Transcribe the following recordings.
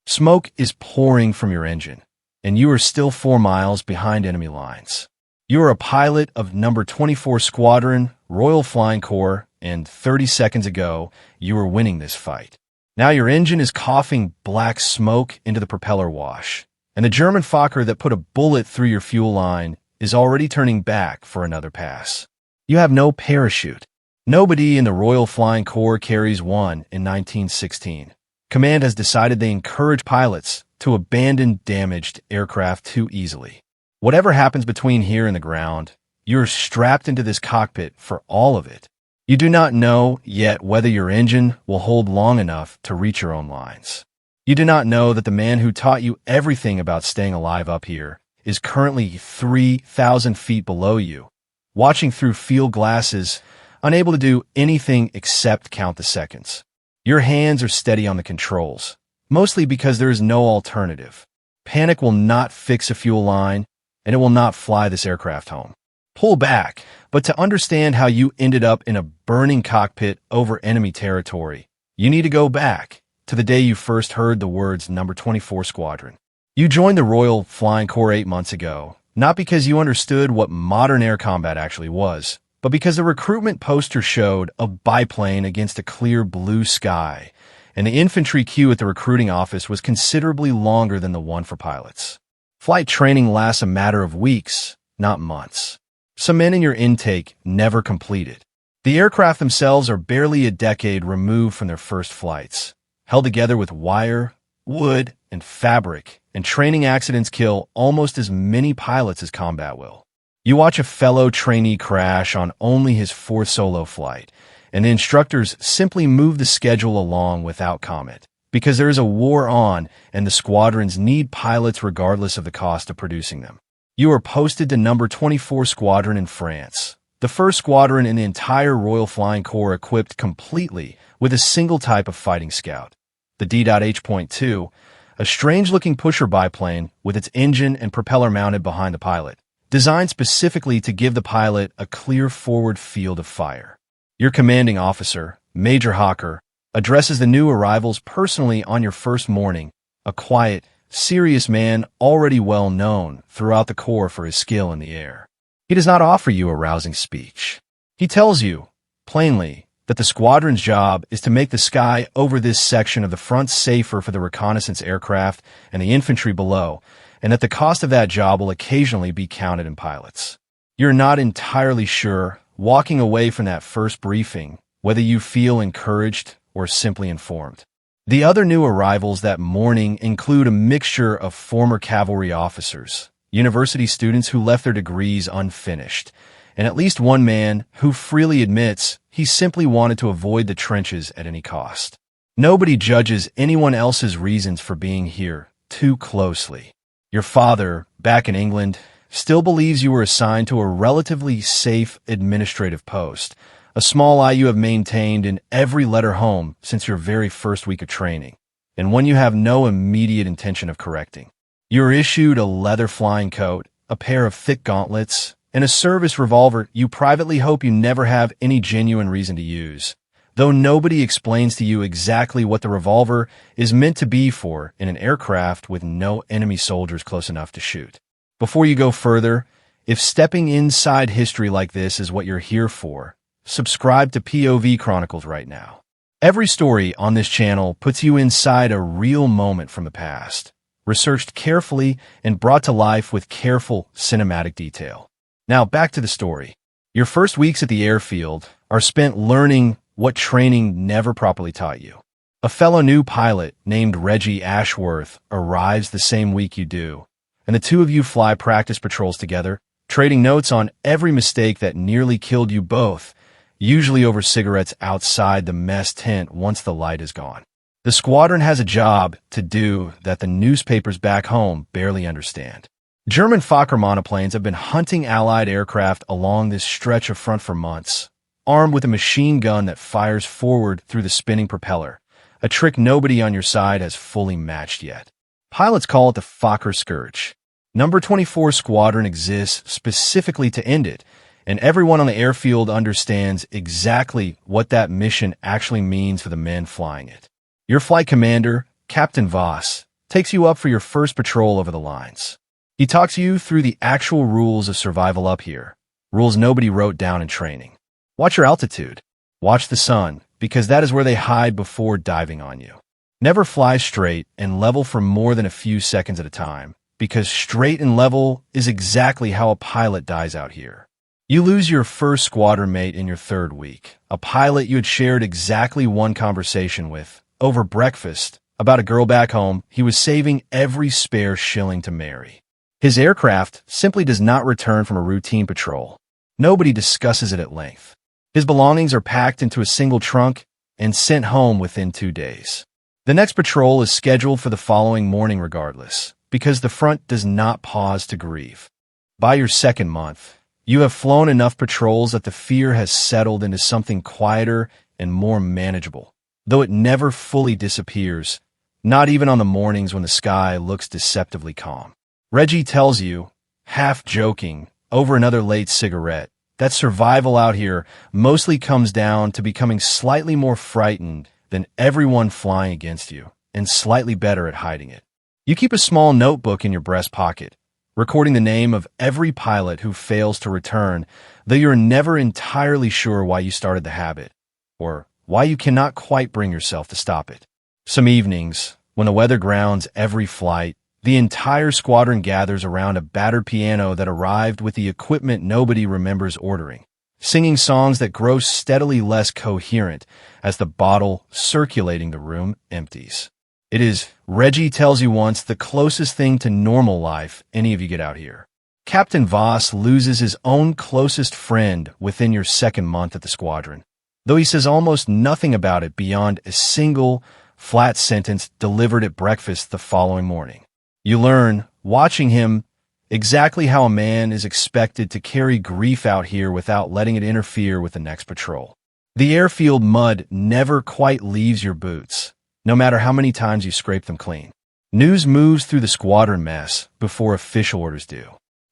Smoke is pouring from your engine, and you are still 4 miles behind enemy lines. You are a pilot of number 24 Squadron, Royal Flying Corps, and 30 seconds ago, you were winning this fight. Now your engine is coughing black smoke into the propeller wash, and the German Fokker that put a bullet through your fuel line is already turning back for another pass. You have no parachute. Nobody in the Royal Flying Corps carries one in 1916. Command has decided they encourage pilots to abandon damaged aircraft too easily. Whatever happens between here and the ground, you're strapped into this cockpit for all of it. You do not know yet whether your engine will hold long enough to reach your own lines. You do not know that the man who taught you everything about staying alive up here is currently 3,000 feet below you, watching through field glasses, unable to do anything except count the seconds. Your hands are steady on the controls, mostly because there is no alternative. Panic will not fix a fuel line, and it will not fly this aircraft home. Pull back, but to understand how you ended up in a burning cockpit over enemy territory, you need to go back to the day you first heard the words number 24 Squadron. You joined the Royal Flying Corps 8 months ago, not because you understood what modern air combat actually was, but because the recruitment poster showed a biplane against a clear blue sky, and the infantry queue at the recruiting office was considerably longer than the one for pilots. Flight training lasts a matter of weeks, not months. Some men in your intake never completed. The aircraft themselves are barely a decade removed from their first flights, held together with wire, wood, and fabric, and training accidents kill almost as many pilots as combat will. You watch a fellow trainee crash on only his 4th solo flight, and the instructors simply move the schedule along without comment, because there is a war on and the squadrons need pilots regardless of the cost of producing them. You are posted to number 24 Squadron in France, the first squadron in the entire Royal Flying Corps equipped completely with a single type of fighting scout, the D.H.2, a strange-looking pusher biplane with its engine and propeller mounted behind the pilot, designed specifically to give the pilot a clear forward field of fire. Your commanding officer, Major Hocker, addresses the new arrivals personally on your first morning, a quiet, serious man already well known throughout the Corps for his skill in the air. He does not offer you a rousing speech. He tells you, plainly, that the squadron's job is to make the sky over this section of the front safer for the reconnaissance aircraft and the infantry below, and that the cost of that job will occasionally be counted in pilots. You're not entirely sure, walking away from that first briefing, whether you feel encouraged or simply informed. The other new arrivals that morning include a mixture of former cavalry officers, university students who left their degrees unfinished, and at least one man who freely admits he simply wanted to avoid the trenches at any cost. Nobody judges anyone else's reasons for being here too closely. Your father, back in England, still believes you were assigned to a relatively safe administrative post, a small lie you have maintained in every letter home since your very first week of training, and one you have no immediate intention of correcting. You are issued a leather flying coat, a pair of thick gauntlets, and a service revolver you privately hope you never have any genuine reason to use, though nobody explains to you exactly what the revolver is meant to be for in an aircraft with no enemy soldiers close enough to shoot. Before you go further, if stepping inside history like this is what you're here for, subscribe to POV Chronicles right now. Every story on this channel puts you inside a real moment from the past, researched carefully and brought to life with careful cinematic detail. Now back to the story. Your first weeks at the airfield are spent learning what training never properly taught you. A fellow new pilot named Reggie Ashworth arrives the same week you do, and the two of you fly practice patrols together, trading notes on every mistake that nearly killed you both, usually over cigarettes outside the mess tent once the light is gone. The squadron has a job to do that the newspapers back home barely understand. German Fokker monoplanes have been hunting Allied aircraft along this stretch of front for months, armed with a machine gun that fires forward through the spinning propeller, a trick nobody on your side has fully matched yet. Pilots call it the Fokker Scourge. Number 24 Squadron exists specifically to end it, and everyone on the airfield understands exactly what that mission actually means for the men flying it. Your flight commander, Captain Voss, takes you up for your first patrol over the lines. He talks you through the actual rules of survival up here, rules nobody wrote down in training. Watch your altitude. Watch the sun, because that is where they hide before diving on you. Never fly straight and level for more than a few seconds at a time, because straight and level is exactly how a pilot dies out here. You lose your first squadron mate in your third week, a pilot you had shared exactly one conversation with, over breakfast, about a girl back home he was saving every spare shilling to marry. His aircraft simply does not return from a routine patrol. Nobody discusses it at length. His belongings are packed into a single trunk and sent home within 2 days. The next patrol is scheduled for the following morning regardless, because the front does not pause to grieve. By your second month, you have flown enough patrols that the fear has settled into something quieter and more manageable, though it never fully disappears, not even on the mornings when the sky looks deceptively calm. Reggie tells you, half joking, over another late cigarette, that survival out here mostly comes down to becoming slightly more frightened than everyone flying against you, and slightly better at hiding it. You keep a small notebook in your breast pocket, recording the name of every pilot who fails to return, though you're never entirely sure why you started the habit, or why you cannot quite bring yourself to stop it. Some evenings, when the weather grounds every flight, the entire squadron gathers around a battered piano that arrived with the equipment nobody remembers ordering, singing songs that grow steadily less coherent as the bottle circulating the room empties. It is, Reggie tells you once, the closest thing to normal life any of you get out here. Captain Voss loses his own closest friend within your second month at the squadron, though he says almost nothing about it beyond a single, flat sentence delivered at breakfast the following morning. You learn, watching him, exactly how a man is expected to carry grief out here without letting it interfere with the next patrol. The airfield mud never quite leaves your boots, no matter how many times you scrape them clean. News moves through the squadron mess before official orders do.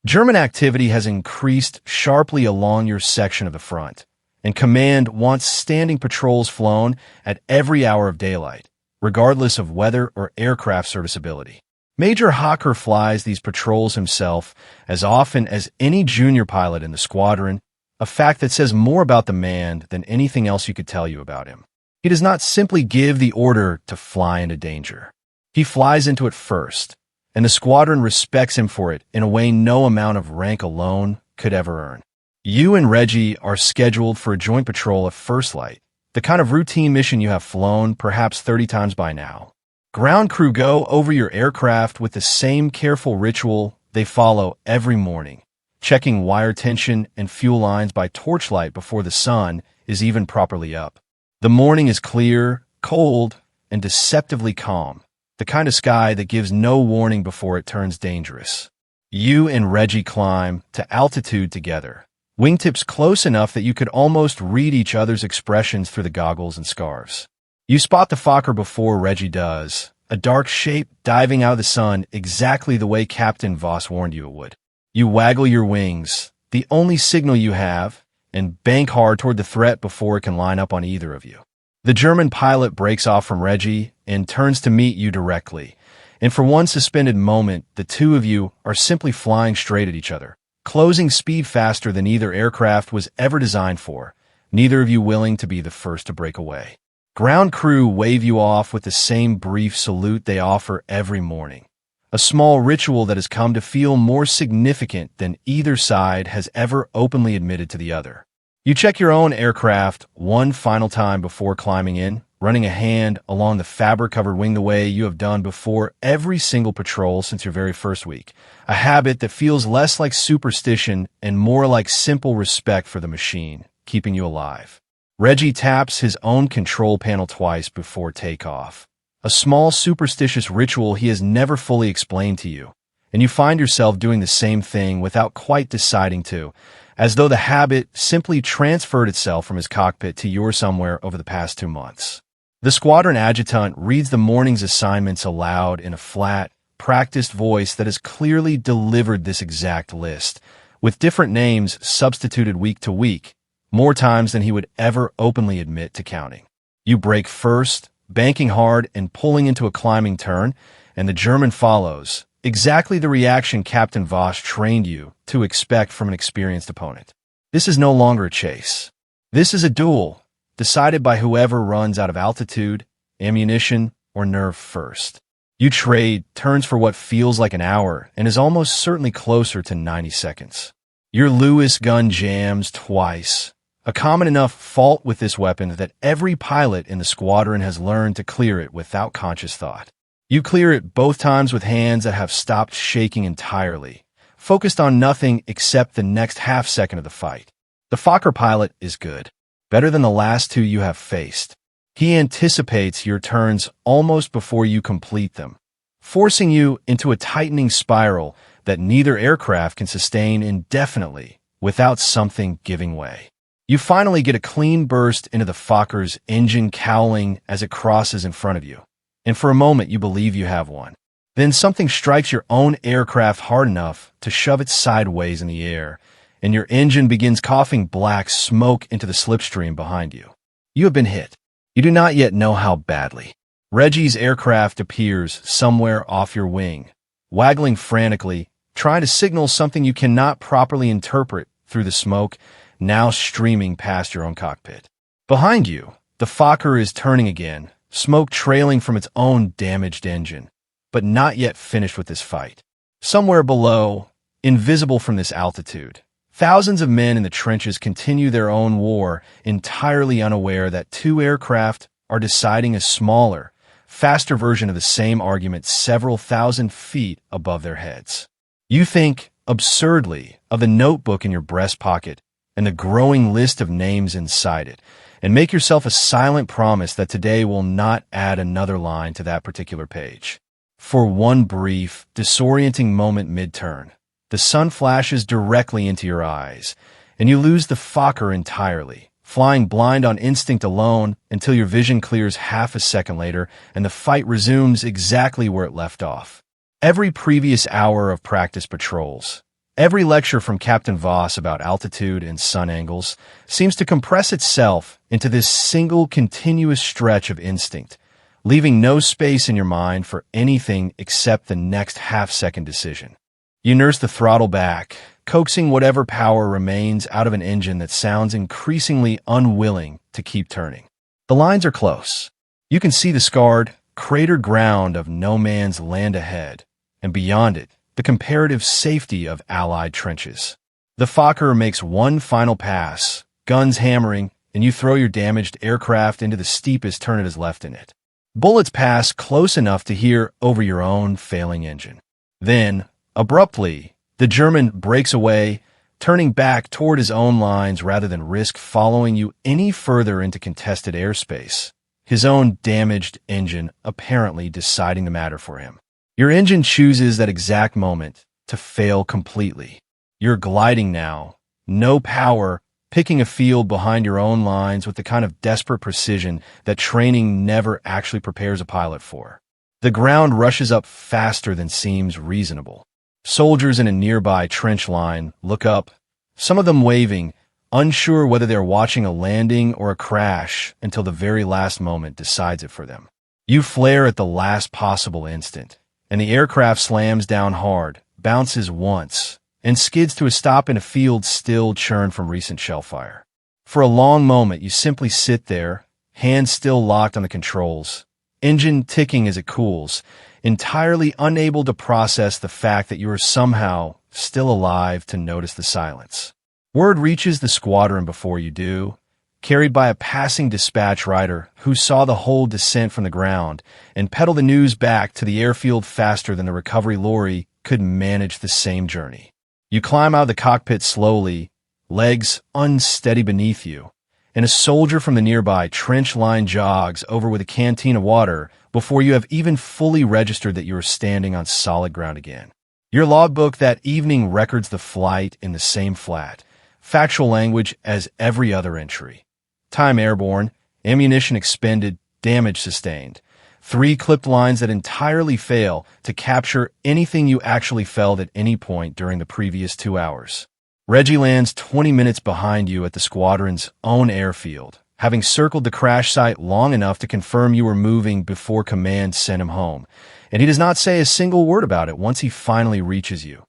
German activity has increased sharply along your section of the front, and command wants standing patrols flown at every hour of daylight, regardless of weather or aircraft serviceability. Major Hocker flies these patrols himself as often as any junior pilot in the squadron, a fact that says more about the man than anything else you could tell you about him. He does not simply give the order to fly into danger. He flies into it first, and the squadron respects him for it in a way no amount of rank alone could ever earn. You and Reggie are scheduled for a joint patrol at first light, the kind of routine mission you have flown perhaps 30 times by now. Ground crew go over your aircraft with the same careful ritual they follow every morning, checking wire tension and fuel lines by torchlight before the sun is even properly up. The morning is clear, cold, and deceptively calm, the kind of sky that gives no warning before it turns dangerous. You and Reggie climb to altitude together, wingtips close enough that you could almost read each other's expressions through the goggles and scarves. You spot the Fokker before Reggie does, a dark shape diving out of the sun exactly the way Captain Voss warned you it would. You waggle your wings, the only signal you have, and bank hard toward the threat before it can line up on either of you. The German pilot breaks off from Reggie and turns to meet you directly, and for one suspended moment, the two of you are simply flying straight at each other, closing speed faster than either aircraft was ever designed for, neither of you willing to be the first to break away. Ground crew wave you off with the same brief salute they offer every morning, a small ritual that has come to feel more significant than either side has ever openly admitted to the other. You check your own aircraft one final time before climbing in, running a hand along the fabric-covered wing the way you have done before every single patrol since your very first week, a habit that feels less like superstition and more like simple respect for the machine, keeping you alive. Reggie taps his own control panel twice before takeoff, a small superstitious ritual he has never fully explained to you, and you find yourself doing the same thing without quite deciding to, as though the habit simply transferred itself from his cockpit to yours somewhere over the past 2 months. The squadron adjutant reads the morning's assignments aloud in a flat, practiced voice that has clearly delivered this exact list, with different names substituted week to week, more times than he would ever openly admit to counting. You brake first, banking hard and pulling into a climbing turn, and the German follows, exactly the reaction Captain Voss trained you to expect from an experienced opponent. This is no longer a chase. This is a duel, decided by whoever runs out of altitude, ammunition, or nerve first. You trade turns for what feels like an hour and is almost certainly closer to 90 seconds. Your Lewis gun jams twice, a common enough fault with this weapon that every pilot in the squadron has learned to clear it without conscious thought. You clear it both times with hands that have stopped shaking entirely, focused on nothing except the next half second of the fight. The Fokker pilot is good, better than the last two you have faced. He anticipates your turns almost before you complete them, forcing you into a tightening spiral that neither aircraft can sustain indefinitely without something giving way. You finally get a clean burst into the Fokker's engine cowling as it crosses in front of you, and for a moment you believe you have won. Then something strikes your own aircraft hard enough to shove it sideways in the air, and your engine begins coughing black smoke into the slipstream behind you. You have been hit. You do not yet know how badly. Reggie's aircraft appears somewhere off your wing, waggling frantically, trying to signal something you cannot properly interpret through the smoke now streaming past your own cockpit. Behind you, the Fokker is turning again, smoke trailing from its own damaged engine, but not yet finished with this fight. Somewhere below, invisible from this altitude, thousands of men in the trenches continue their own war, entirely unaware that two aircraft are deciding a smaller, faster version of the same argument several thousand feet above their heads. You think, absurdly, of the notebook in your breast pocket and the growing list of names inside it, and make yourself a silent promise that today will not add another line to that particular page. For one brief, disorienting moment mid-turn, the sun flashes directly into your eyes, and you lose the Fokker entirely, flying blind on instinct alone until your vision clears half a second later and the fight resumes exactly where it left off. Every previous hour of practice patrols, every lecture from Captain Voss about altitude and sun angles seems to compress itself into this single continuous stretch of instinct, leaving no space in your mind for anything except the next half-second decision. You nurse the throttle back, coaxing whatever power remains out of an engine that sounds increasingly unwilling to keep turning. The lines are close. You can see the scarred, cratered ground of no man's land ahead, and beyond it, the comparative safety of Allied trenches. The Fokker makes one final pass, guns hammering, and you throw your damaged aircraft into the steepest turn it has left in it. Bullets pass close enough to hear over your own failing engine. Then, abruptly, the German breaks away, turning back toward his own lines rather than risk following you any further into contested airspace, his own damaged engine apparently deciding the matter for him. Your engine chooses that exact moment to fail completely. You're gliding now, no power, picking a field behind your own lines with the kind of desperate precision that training never actually prepares a pilot for. The ground rushes up faster than seems reasonable. Soldiers in a nearby trench line look up, some of them waving, unsure whether they're watching a landing or a crash until the very last moment decides it for them. You flare at the last possible instant, and the aircraft slams down hard, bounces once, and skids to a stop in a field still churned from recent shellfire. For a long moment, you simply sit there, hands still locked on the controls, engine ticking as it cools, entirely unable to process the fact that you are somehow still alive to notice the silence. Word reaches the squadron before you do, carried by a passing dispatch rider who saw the whole descent from the ground and pedaled the news back to the airfield faster than the recovery lorry could manage the same journey. You climb out of the cockpit slowly, legs unsteady beneath you, and a soldier from the nearby trench line jogs over with a canteen of water before you have even fully registered that you are standing on solid ground again. Your logbook that evening records the flight in the same flat, factual language as every other entry. Time airborne, ammunition expended, damage sustained. 3 clipped lines that entirely fail to capture anything you actually felt at any point during the previous 2 hours. Reggie lands 20 minutes behind you at the squadron's own airfield, having circled the crash site long enough to confirm you were moving before command sent him home, and he does not say a single word about it once he finally reaches you,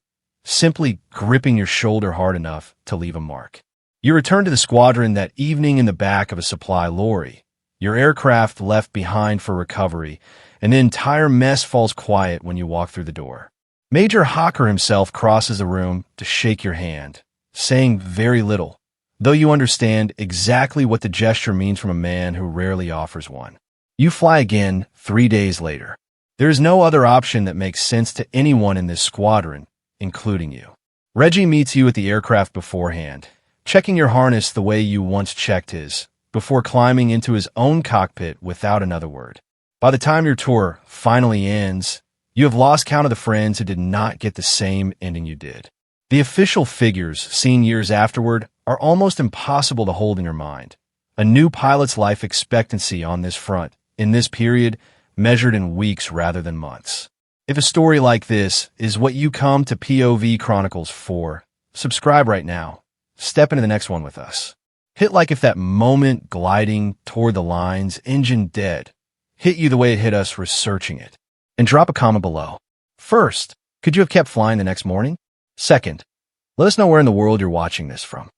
simply gripping your shoulder hard enough to leave a mark. You return to the squadron that evening in the back of a supply lorry, your aircraft left behind for recovery, and the entire mess falls quiet when you walk through the door. Major Hocker himself crosses the room to shake your hand, saying very little, though you understand exactly what the gesture means from a man who rarely offers one. You fly again 3 days later. There is no other option that makes sense to anyone in this squadron, including you. Reggie meets you at the aircraft beforehand, checking your harness the way you once checked his, before climbing into his own cockpit without another word. By the time your tour finally ends, you have lost count of the friends who did not get the same ending you did. The official figures, seen years afterward, are almost impossible to hold in your mind. A new pilot's life expectancy on this front, in this period, measured in weeks rather than months. If a story like this is what you come to POV Chronicles for, subscribe right now. Step into the next one with us. Hit like if that moment gliding toward the lines, engine dead, hit you the way it hit us researching it. And drop a comment below. First, could you have kept flying the next morning? Second, let us know where in the world you're watching this from.